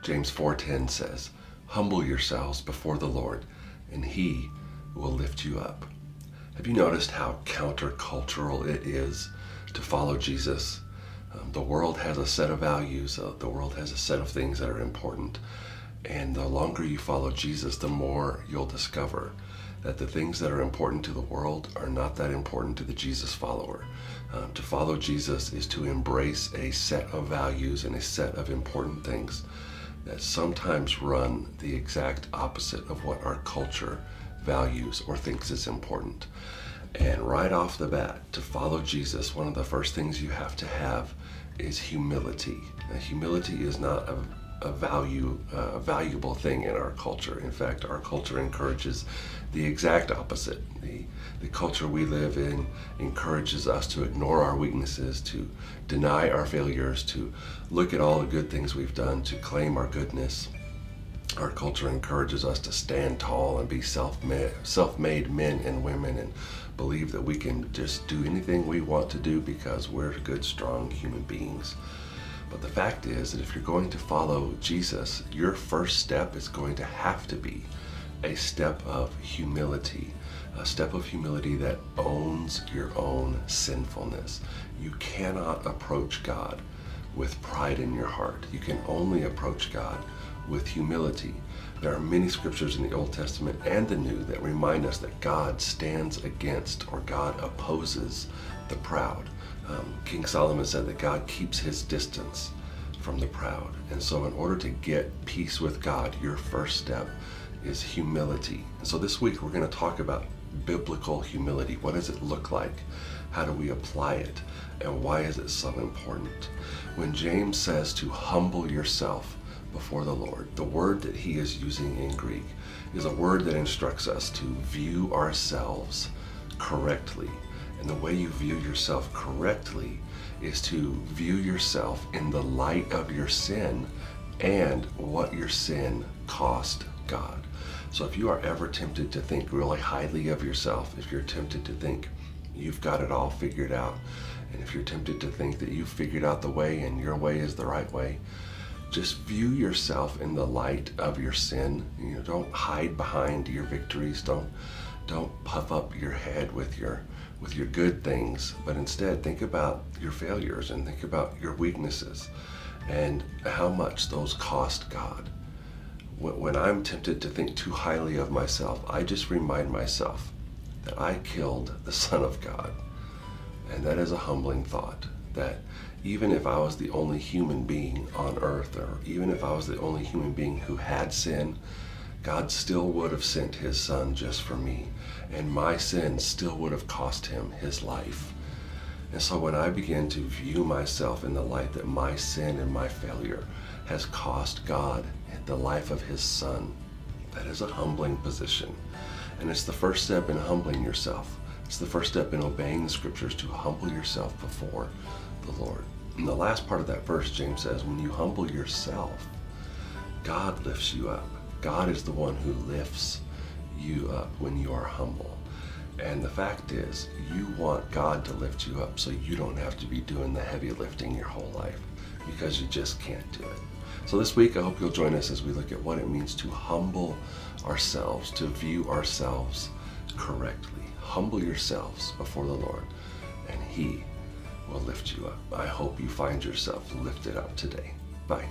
James 4:10 says, "Humble yourselves before the Lord, and He will lift you up." Have you noticed how countercultural it is to follow Jesus? The world has a set of values. The world has a set of things that are important. And the longer you follow Jesus, the more you'll discover that the things that are important to the world are not that important to the Jesus follower. To follow Jesus is to embrace a set of values and a set of important things that sometimes run the exact opposite of what our culture values or thinks is important. And right off the bat, to follow Jesus, one of the first things you have to have is humility. Now, humility is not a valuable thing in our culture. In fact, our culture encourages the exact opposite. The culture we live in encourages us to ignore our weaknesses, to deny our failures, to look at all the good things we've done, to claim our goodness. Our culture encourages us to stand tall and be self-made men and women and believe that we can just do anything we want to do because we're good, strong human beings. But the fact is that if you're going to follow Jesus, your first step is going to have to be a step of humility, a step of humility that owns your own sinfulness. You cannot approach God with pride in your heart. You can only approach God with humility. There are many scriptures in the Old Testament and the New that remind us that God stands against, or God opposes, the proud. King Solomon said that God keeps his distance from the proud. And so in order to get peace with God, your first step is humility. And so this week we're going to talk about biblical humility. What does it look like? How do we apply it? And why is it so important? When James says to humble yourself before the Lord, the word that he is using in Greek is a word that instructs us to view ourselves correctly. And the way you view yourself correctly is to view yourself in the light of your sin and what your sin cost God. So if you are ever tempted to think really highly of yourself, if you're tempted to think you've got it all figured out, and if you're tempted to think that you've figured out the way and your way is the right way, just view yourself in the light of your sin. Don't hide behind your victories. Don't puff up your head with your good things, but instead think about your failures and think about your weaknesses and how much those cost God. When I'm tempted to think too highly of myself, I just remind myself that I killed the Son of God. And that is a humbling thought, that even if I was the only human being on earth, or even if I was the only human being who had sin, God still would have sent his Son just for me, and my sin still would have cost him his life. And so when I begin to view myself in the light that my sin and my failure has cost God the life of his Son, that is a humbling position. And it's the first step in humbling yourself. It's the first step in obeying the scriptures, to humble yourself before the Lord. In the last part of that verse, James says, when you humble yourself, God lifts you up. God is the one who lifts you up when you are humble. And the fact is, you want God to lift you up so you don't have to be doing the heavy lifting your whole life, because you just can't do it. So this week, I hope you'll join us as we look at what it means to humble ourselves, to view ourselves correctly. Humble yourselves before the Lord, and he will lift you up. I hope you find yourself lifted up today. Bye.